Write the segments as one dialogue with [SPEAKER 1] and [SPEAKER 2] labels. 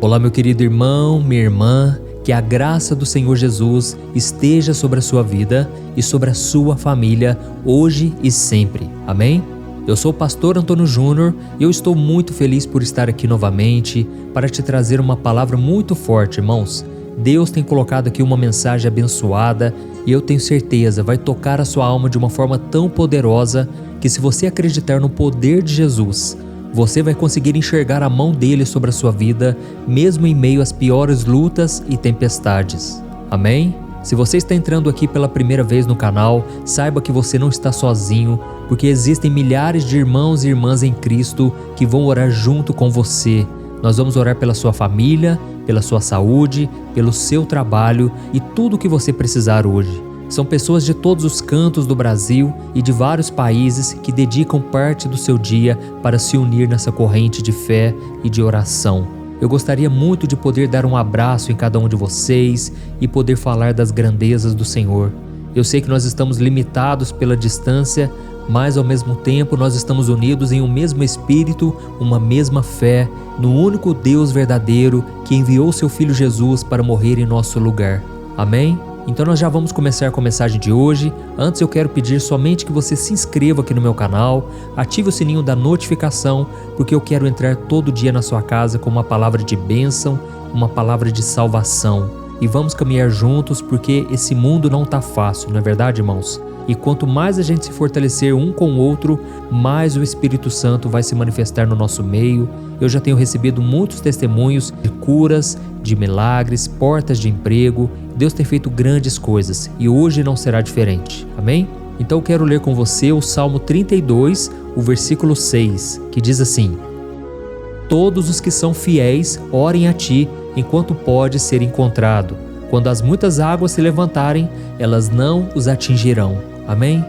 [SPEAKER 1] Olá, meu querido irmão, minha irmã, que a graça do Senhor Jesus esteja sobre a sua vida e sobre a sua família, hoje e sempre. Amém? Eu sou o pastor Antônio Júnior e eu estou muito feliz por estar aqui novamente para te trazer uma palavra muito forte, irmãos. Deus tem colocado aqui uma mensagem abençoada e eu tenho certeza vai tocar a sua alma de uma forma tão poderosa que, se você acreditar no poder de Jesus, você vai conseguir enxergar a mão dele sobre a sua vida, mesmo em meio às piores lutas e tempestades. Amém? Se você está entrando aqui pela primeira vez no canal, saiba que você não está sozinho, porque existem milhares de irmãos e irmãs em Cristo que vão orar junto com você. Nós vamos orar pela sua família, pela sua saúde, pelo seu trabalho e tudo o que você precisar hoje. São pessoas de todos os cantos do Brasil e de vários países que dedicam parte do seu dia para se unir nessa corrente de fé e de oração. Eu gostaria muito de poder dar um abraço em cada um de vocês e poder falar das grandezas do Senhor. Eu sei que nós estamos limitados pela distância, mas ao mesmo tempo nós estamos unidos em um mesmo Espírito, uma mesma fé, no único Deus verdadeiro que enviou seu Filho Jesus para morrer em nosso lugar. Amém? Então nós já vamos começar com a mensagem de hoje. Antes eu quero pedir somente que você se inscreva aqui no meu canal, ative o sininho da notificação, porque eu quero entrar todo dia na sua casa com uma palavra de bênção, uma palavra de salvação. E vamos caminhar juntos, porque esse mundo não está fácil, não é verdade, irmãos? E quanto mais a gente se fortalecer um com o outro, mais o Espírito Santo vai se manifestar no nosso meio. Eu já tenho recebido muitos testemunhos de curas, de milagres, portas de emprego. Deus tem feito grandes coisas e hoje não será diferente. Amém? Então eu quero ler com você o Salmo 32, o versículo 6, que diz assim: Todos os que são fiéis orem a ti enquanto pode ser encontrado. Quando as muitas águas se levantarem, elas não os atingirão. Amém?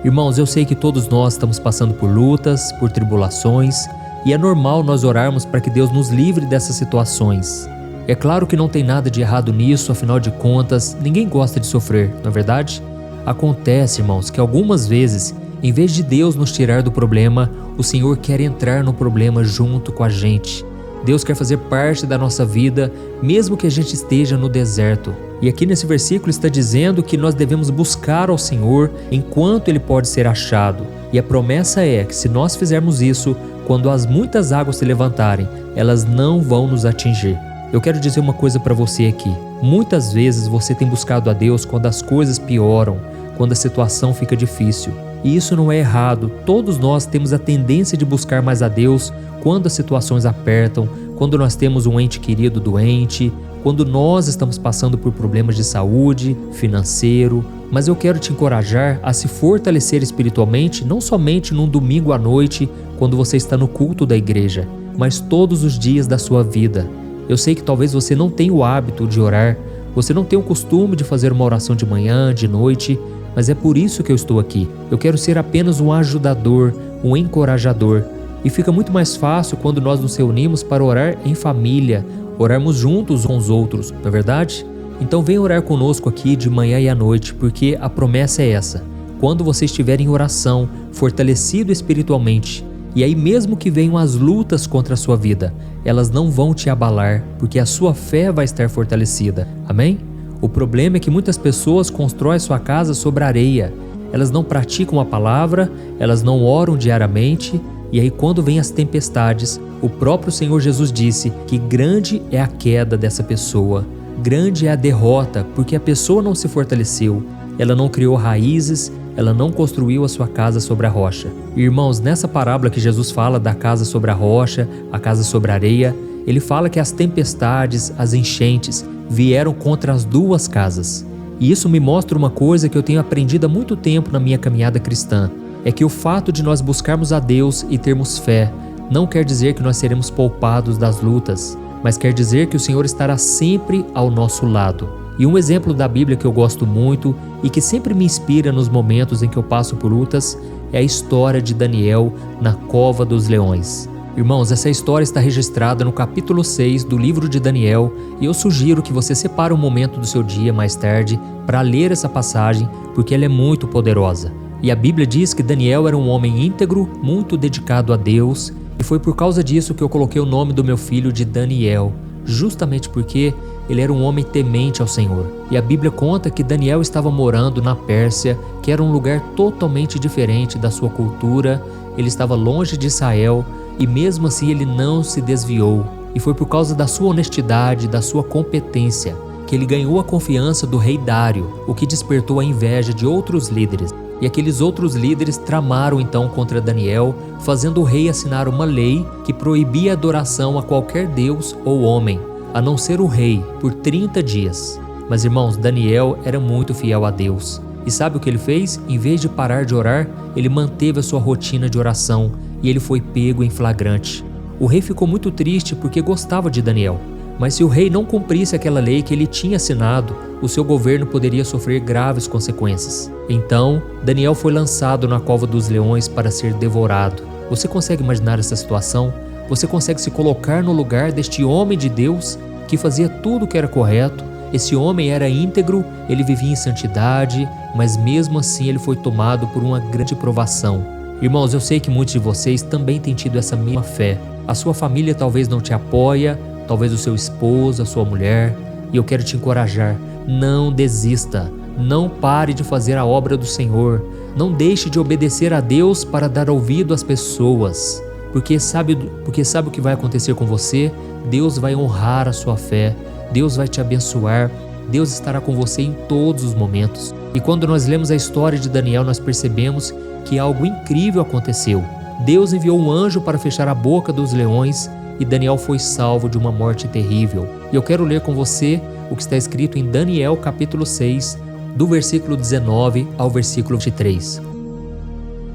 [SPEAKER 1] Irmãos, eu sei que todos nós estamos passando por lutas, por tribulações, e é normal nós orarmos para que Deus nos livre dessas situações. É claro que não tem nada de errado nisso, afinal de contas, ninguém gosta de sofrer, não é verdade? Acontece, irmãos, que algumas vezes, em vez de Deus nos tirar do problema, o Senhor quer entrar no problema junto com a gente. Deus quer fazer parte da nossa vida, mesmo que a gente esteja no deserto. E aqui nesse versículo está dizendo que nós devemos buscar ao Senhor enquanto Ele pode ser achado. E a promessa é que, se nós fizermos isso, quando as muitas águas se levantarem, elas não vão nos atingir. Eu quero dizer uma coisa para você aqui. Muitas vezes você tem buscado a Deus quando as coisas pioram, quando a situação fica difícil. E isso não é errado. Todos nós temos a tendência de buscar mais a Deus quando as situações apertam, quando nós temos um ente querido doente, quando nós estamos passando por problemas de saúde, financeiro. Mas eu quero te encorajar a se fortalecer espiritualmente, não somente num domingo à noite, quando você está no culto da igreja, mas todos os dias da sua vida. Eu sei que talvez você não tenha o hábito de orar, você não tenha o costume de fazer uma oração de manhã, de noite, mas é por isso que eu estou aqui. Eu quero ser apenas um ajudador, um encorajador. E fica muito mais fácil quando nós nos reunimos para orar em família, orarmos juntos com os outros, não é verdade? Então venha orar conosco aqui de manhã e à noite, porque a promessa é essa. Quando você estiver em oração, fortalecido espiritualmente, e aí mesmo que venham as lutas contra a sua vida, elas não vão te abalar, porque a sua fé vai estar fortalecida. Amém? O problema é que muitas pessoas constroem sua casa sobre areia. Elas não praticam a palavra, elas não oram diariamente, e aí quando vêm as tempestades, o próprio Senhor Jesus disse que grande é a queda dessa pessoa, grande é a derrota, porque a pessoa não se fortaleceu, ela não criou raízes, ela não construiu a sua casa sobre a rocha. Irmãos, nessa parábola que Jesus fala da casa sobre a rocha, a casa sobre a areia, ele fala que as tempestades, as enchentes, vieram contra as duas casas. E isso me mostra uma coisa que eu tenho aprendido há muito tempo na minha caminhada cristã. É que o fato de nós buscarmos a Deus e termos fé não quer dizer que nós seremos poupados das lutas, mas quer dizer que o Senhor estará sempre ao nosso lado. E um exemplo da Bíblia que eu gosto muito e que sempre me inspira nos momentos em que eu passo por lutas é a história de Daniel na cova dos leões. Irmãos, essa história está registrada no capítulo 6 do livro de Daniel e eu sugiro que você separe um momento do seu dia mais tarde para ler essa passagem, porque ela é muito poderosa. E a Bíblia diz que Daniel era um homem íntegro, muito dedicado a Deus, e foi por causa disso que eu coloquei o nome do meu filho de Daniel, justamente porque ele era um homem temente ao Senhor. E a Bíblia conta que Daniel estava morando na Pérsia, que era um lugar totalmente diferente da sua cultura. Ele estava longe de Israel e mesmo assim ele não se desviou. E foi por causa da sua honestidade, da sua competência, que ele ganhou a confiança do rei Dário, o que despertou a inveja de outros líderes. E aqueles outros líderes tramaram então contra Daniel, fazendo o rei assinar uma lei que proibia a adoração a qualquer deus ou homem, a não ser o rei, por 30 dias. Mas irmãos, Daniel era muito fiel a Deus. E sabe o que ele fez? Em vez de parar de orar, ele manteve a sua rotina de oração e ele foi pego em flagrante. O rei ficou muito triste porque gostava de Daniel. Mas se o rei não cumprisse aquela lei que ele tinha assinado, o seu governo poderia sofrer graves consequências. Então, Daniel foi lançado na cova dos leões para ser devorado. Você consegue imaginar essa situação? Você consegue se colocar no lugar deste homem de Deus que fazia tudo o que era correto? Esse homem era íntegro, ele vivia em santidade, mas mesmo assim ele foi tomado por uma grande provação. Irmãos, eu sei que muitos de vocês também têm tido essa mesma fé. A sua família talvez não te apoia, talvez o seu esposo, a sua mulher, e eu quero te encorajar, não desista, não pare de fazer a obra do Senhor, não deixe de obedecer a Deus para dar ouvido às pessoas, porque sabe o que vai acontecer com você? Deus vai honrar a sua fé, Deus vai te abençoar, Deus estará com você em todos os momentos. E quando nós lemos a história de Daniel, nós percebemos que algo incrível aconteceu. Deus enviou um anjo para fechar a boca dos leões e Daniel foi salvo de uma morte terrível. E eu quero ler com você o que está escrito em Daniel capítulo 6, do versículo 19 ao versículo 23.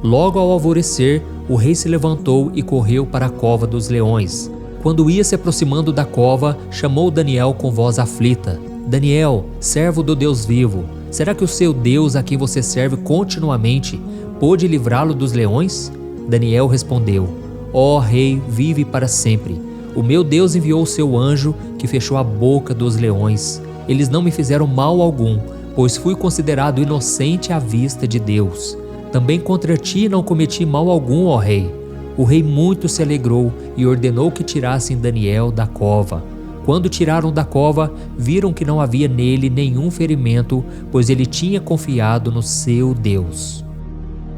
[SPEAKER 1] Logo ao alvorecer, o rei se levantou e correu para a cova dos leões. Quando ia se aproximando da cova, chamou Daniel com voz aflita: Daniel, servo do Deus vivo, será que o seu Deus, a quem você serve continuamente, pôde livrá-lo dos leões? Daniel respondeu: Ó rei, vive para sempre. O meu Deus enviou o seu anjo que fechou a boca dos leões. Eles não me fizeram mal algum, pois fui considerado inocente à vista de Deus. Também contra ti não cometi mal algum, ó rei. O rei muito se alegrou e ordenou que tirassem Daniel da cova. Quando tiraram da cova, viram que não havia nele nenhum ferimento, pois ele tinha confiado no seu Deus.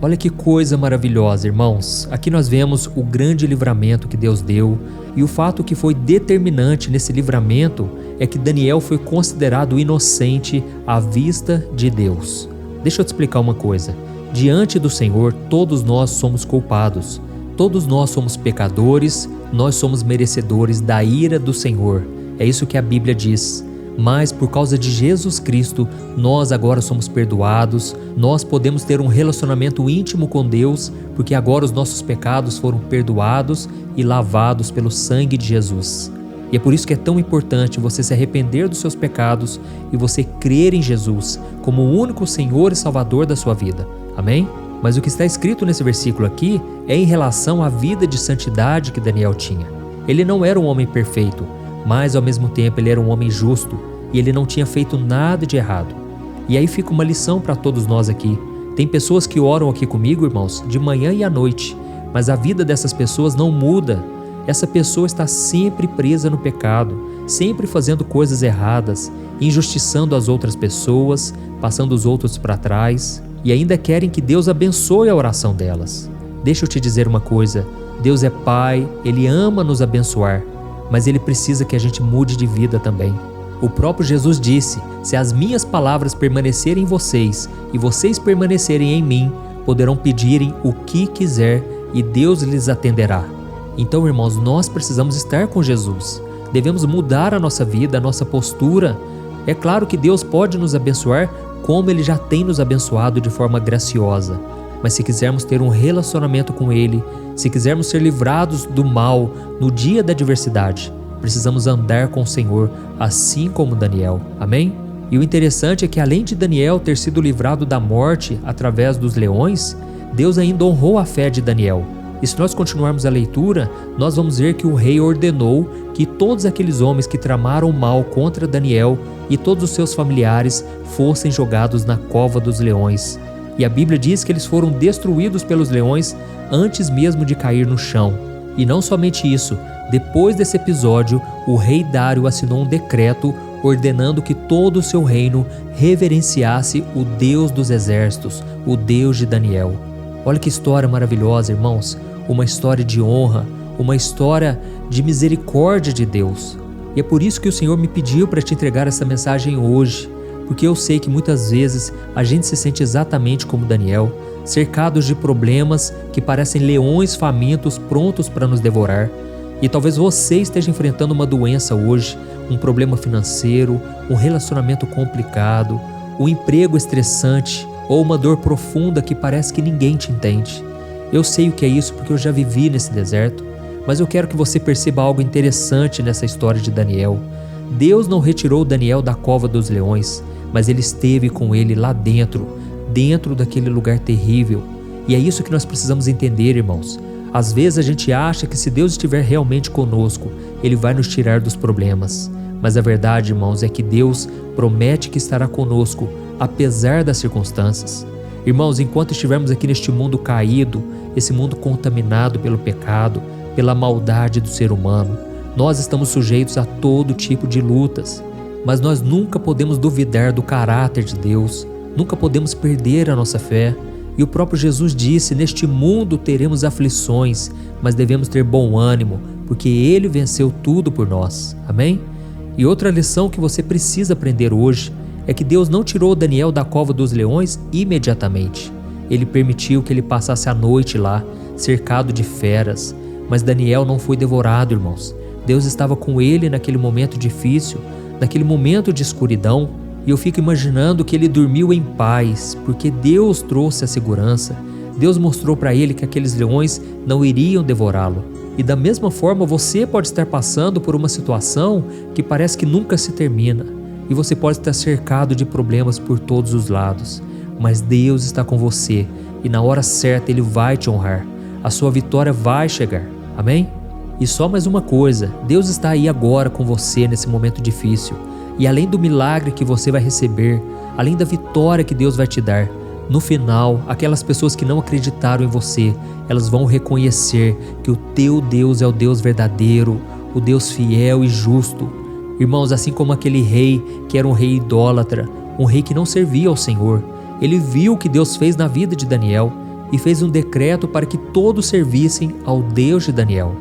[SPEAKER 1] Olha que coisa maravilhosa, irmãos. Aqui nós vemos o grande livramento que Deus deu, e o fato que foi determinante nesse livramento é que Daniel foi considerado inocente à vista de Deus. Deixa eu te explicar uma coisa. Diante do Senhor, todos nós somos culpados. Todos nós somos pecadores, nós somos merecedores da ira do Senhor. É isso que a Bíblia diz. Mas por causa de Jesus Cristo, nós agora somos perdoados, nós podemos ter um relacionamento íntimo com Deus, porque agora os nossos pecados foram perdoados e lavados pelo sangue de Jesus. E é por isso que é tão importante você se arrepender dos seus pecados e você crer em Jesus como o único Senhor e Salvador da sua vida. Amém? Mas o que está escrito nesse versículo aqui é em relação à vida de santidade que Daniel tinha. Ele não era um homem perfeito, mas ao mesmo tempo ele era um homem justo e ele não tinha feito nada de errado. E aí fica uma lição para todos nós aqui. Tem pessoas que oram aqui comigo, irmãos, de manhã e à noite, mas a vida dessas pessoas não muda. Essa pessoa está sempre presa no pecado, sempre fazendo coisas erradas, injustiçando as outras pessoas, passando os outros para trás, e ainda querem que Deus abençoe a oração delas. Deixa eu te dizer uma coisa, Deus é Pai, Ele ama nos abençoar, mas Ele precisa que a gente mude de vida também. O próprio Jesus disse: se as minhas palavras permanecerem em vocês e vocês permanecerem em mim, poderão pedirem o que quiser e Deus lhes atenderá. Então, irmãos, nós precisamos estar com Jesus. Devemos mudar a nossa vida, a nossa postura. É claro que Deus pode nos abençoar como Ele já tem nos abençoado de forma graciosa. Mas se quisermos ter um relacionamento com Ele, se quisermos ser livrados do mal no dia da adversidade, precisamos andar com o Senhor, assim como Daniel. Amém? E o interessante é que além de Daniel ter sido livrado da morte através dos leões, Deus ainda honrou a fé de Daniel. E se nós continuarmos a leitura, nós vamos ver que o rei ordenou que todos aqueles homens que tramaram mal contra Daniel e todos os seus familiares fossem jogados na cova dos leões. E a Bíblia diz que eles foram destruídos pelos leões antes mesmo de cair no chão. E não somente isso, Depois desse episódio, o rei Dário assinou um decreto ordenando que todo o seu reino reverenciasse o Deus dos exércitos, o Deus de Daniel. Olha que história maravilhosa, irmãos. Uma história de honra, uma história de misericórdia de Deus. E é por isso que o Senhor me pediu para te entregar essa mensagem hoje, porque eu sei que muitas vezes a gente se sente exatamente como Daniel, cercados de problemas que parecem leões famintos prontos para nos devorar. E talvez você esteja enfrentando uma doença hoje, um problema financeiro, um relacionamento complicado, um emprego estressante ou uma dor profunda que parece que ninguém te entende. Eu sei o que é isso porque eu já vivi nesse deserto, mas eu quero que você perceba algo interessante nessa história de Daniel. Deus não retirou Daniel da cova dos leões, mas ele esteve com ele lá dentro daquele lugar terrível. E é isso que nós precisamos entender, irmãos. Às vezes a gente acha que se Deus estiver realmente conosco, Ele vai nos tirar dos problemas. Mas a verdade, irmãos, é que Deus promete que estará conosco, apesar das circunstâncias. Irmãos, enquanto estivermos aqui neste mundo caído, esse mundo contaminado pelo pecado, pela maldade do ser humano, nós estamos sujeitos a todo tipo de lutas. Mas nós nunca podemos duvidar do caráter de Deus, nunca podemos perder a nossa fé. E o próprio Jesus disse: neste mundo teremos aflições, mas devemos ter bom ânimo, porque Ele venceu tudo por nós. Amém? E outra lição que você precisa aprender hoje é que Deus não tirou Daniel da cova dos leões imediatamente. Ele permitiu que ele passasse a noite lá, cercado de feras. Mas Daniel não foi devorado, irmãos. Deus estava com ele naquele momento difícil, naquele momento de escuridão. E eu fico imaginando que ele dormiu em paz, porque Deus trouxe a segurança. Deus mostrou para ele que aqueles leões não iriam devorá-lo. E da mesma forma você pode estar passando por uma situação que parece que nunca se termina. E você pode estar cercado de problemas por todos os lados. Mas Deus está com você e na hora certa Ele vai te honrar. A sua vitória vai chegar. Amém? E só mais uma coisa, Deus está aí agora com você nesse momento difícil. E além do milagre que você vai receber, além da vitória que Deus vai te dar, no final, aquelas pessoas que não acreditaram em você, elas vão reconhecer que o teu Deus é o Deus verdadeiro, o Deus fiel e justo. Irmãos, assim como aquele rei que era um rei idólatra, um rei que não servia ao Senhor, ele viu o que Deus fez na vida de Daniel e fez um decreto para que todos servissem ao Deus de Daniel.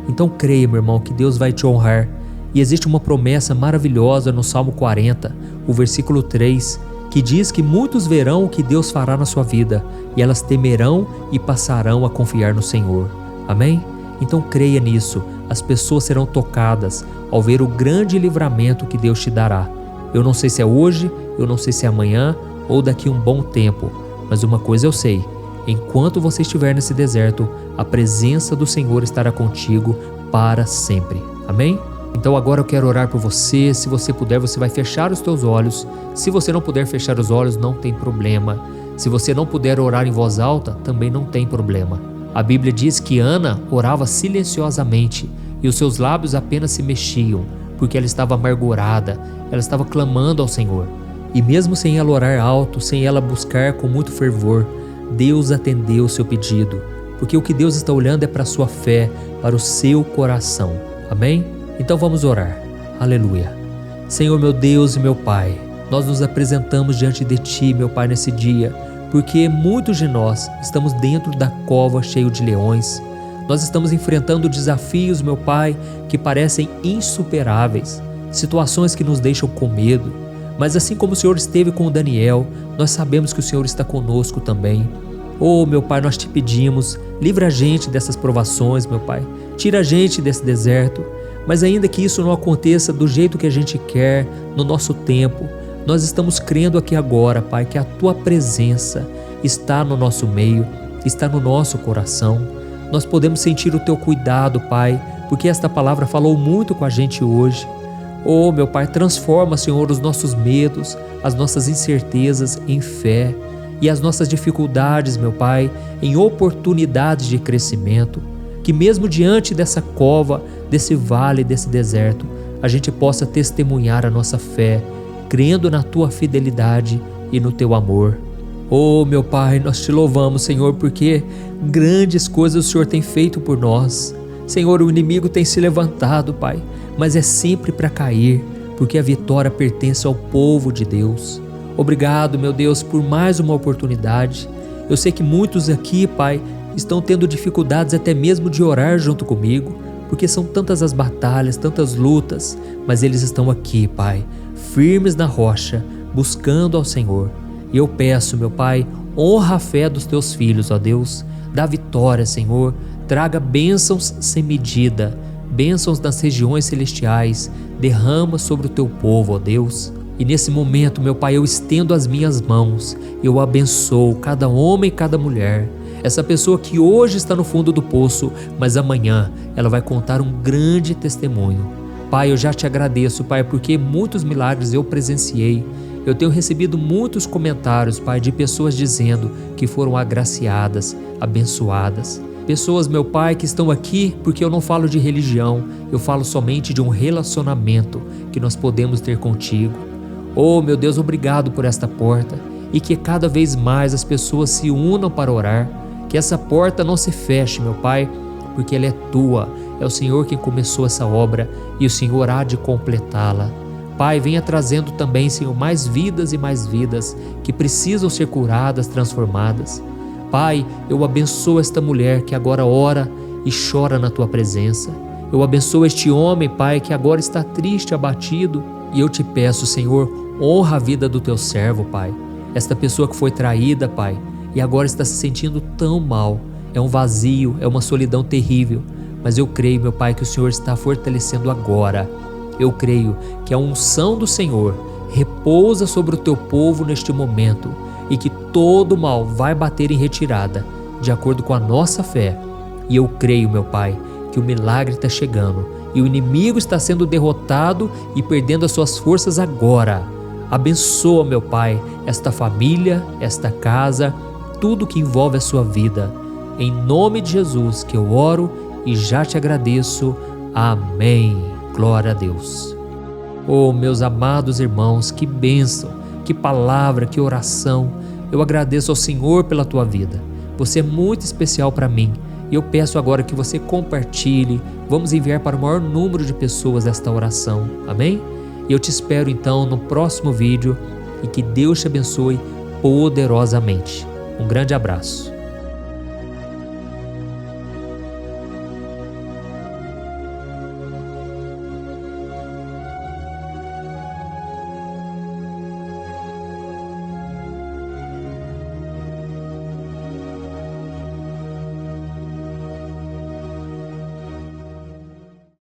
[SPEAKER 1] Então creia, meu irmão, que Deus vai te honrar. E existe uma promessa maravilhosa no Salmo 40, o versículo 3, que diz que muitos verão o que Deus fará na sua vida, e elas temerão e passarão a confiar no Senhor. Amém? Então creia nisso, as pessoas serão tocadas ao ver o grande livramento que Deus te dará. Eu não sei se é hoje, eu não sei se é amanhã ou daqui a um bom tempo, mas uma coisa eu sei: enquanto você estiver nesse deserto, a presença do Senhor estará contigo para sempre. Amém? Então agora eu quero orar por você. Se você puder, você vai fechar os teus olhos. Se você não puder fechar os olhos, não tem problema. Se você não puder orar em voz alta, também não tem problema. A Bíblia diz que Ana orava silenciosamente e os seus lábios apenas se mexiam, porque ela estava amargurada, ela estava clamando ao Senhor. E mesmo sem ela orar alto, sem ela buscar com muito fervor, Deus atendeu o seu pedido, porque o que Deus está olhando é para a sua fé, para o seu coração. Amém? Então vamos orar. Aleluia. Senhor, meu Deus e meu Pai, nós nos apresentamos diante de Ti, meu Pai, nesse dia, porque muitos de nós estamos dentro da cova cheio de leões. Nós estamos enfrentando desafios, meu Pai, que parecem insuperáveis, situações que nos deixam com medo. Mas assim como o Senhor esteve com o Daniel, nós sabemos que o Senhor está conosco também. Oh, meu Pai, nós te pedimos, livra a gente dessas provações, meu Pai. Tira a gente desse deserto. Mas ainda que isso não aconteça do jeito que a gente quer, no nosso tempo, nós estamos crendo aqui agora, Pai, que a Tua presença está no nosso meio, está no nosso coração. Nós podemos sentir o Teu cuidado, Pai, porque esta palavra falou muito com a gente hoje. Oh, meu Pai, transforma, Senhor, os nossos medos, as nossas incertezas em fé e as nossas dificuldades, meu Pai, em oportunidades de crescimento. Que mesmo diante dessa cova, desse vale, desse deserto, a gente possa testemunhar a nossa fé, crendo na Tua fidelidade e no Teu amor. Oh, meu Pai, nós Te louvamos, Senhor, porque grandes coisas o Senhor tem feito por nós. Senhor, o inimigo tem se levantado, Pai, mas é sempre para cair, porque a vitória pertence ao povo de Deus. Obrigado, meu Deus, por mais uma oportunidade. Eu sei que muitos aqui, Pai, estão tendo dificuldades até mesmo de orar junto comigo, porque são tantas as batalhas, tantas lutas, mas eles estão aqui, Pai, firmes na rocha, buscando ao Senhor. E eu peço, meu Pai, honra a fé dos teus filhos, ó Deus, dá vitória, Senhor, traga bênçãos sem medida, bênçãos nas regiões celestiais, derrama sobre o teu povo, ó Deus. E nesse momento, meu Pai, eu estendo as minhas mãos, eu abençoo cada homem e cada mulher, essa pessoa que hoje está no fundo do poço, mas amanhã ela vai contar um grande testemunho. Pai, eu já te agradeço, Pai, porque muitos milagres eu presenciei. Eu tenho recebido muitos comentários, Pai, de pessoas dizendo que foram agraciadas, abençoadas. Pessoas, meu Pai, que estão aqui porque eu não falo de religião, eu falo somente de um relacionamento que nós podemos ter contigo. Oh, meu Deus, obrigado por esta porta e que cada vez mais as pessoas se unam para orar. Que essa porta não se feche, meu Pai, porque ela é tua, é o Senhor quem começou essa obra e o Senhor há de completá-la. Pai, venha trazendo também, Senhor, mais vidas e mais vidas que precisam ser curadas, transformadas. Pai, eu abençoo esta mulher que agora ora e chora na tua presença. Eu abençoo este homem, Pai, que agora está triste, abatido, e eu te peço, Senhor, honra a vida do teu servo, Pai. Esta pessoa que foi traída, Pai, e agora está se sentindo tão mal. É um vazio, é uma solidão terrível. Mas eu creio, meu Pai, que o Senhor está fortalecendo agora. Eu creio que a unção do Senhor repousa sobre o teu povo neste momento e que todo mal vai bater em retirada, de acordo com a nossa fé. E eu creio, meu Pai, que o milagre está chegando e o inimigo está sendo derrotado e perdendo as suas forças agora. Abençoa, meu Pai, esta família, esta casa, tudo que envolve a sua vida. Em nome de Jesus que eu oro e já te agradeço. Amém. Glória a Deus. Oh, meus amados irmãos, que bênção, que palavra, que oração. Eu agradeço ao Senhor pela tua vida. Você é muito especial para mim. E eu peço agora que você compartilhe. Vamos enviar para o maior número de pessoas esta oração. Amém? E eu te espero então no próximo vídeo e que Deus te abençoe poderosamente. Um grande abraço.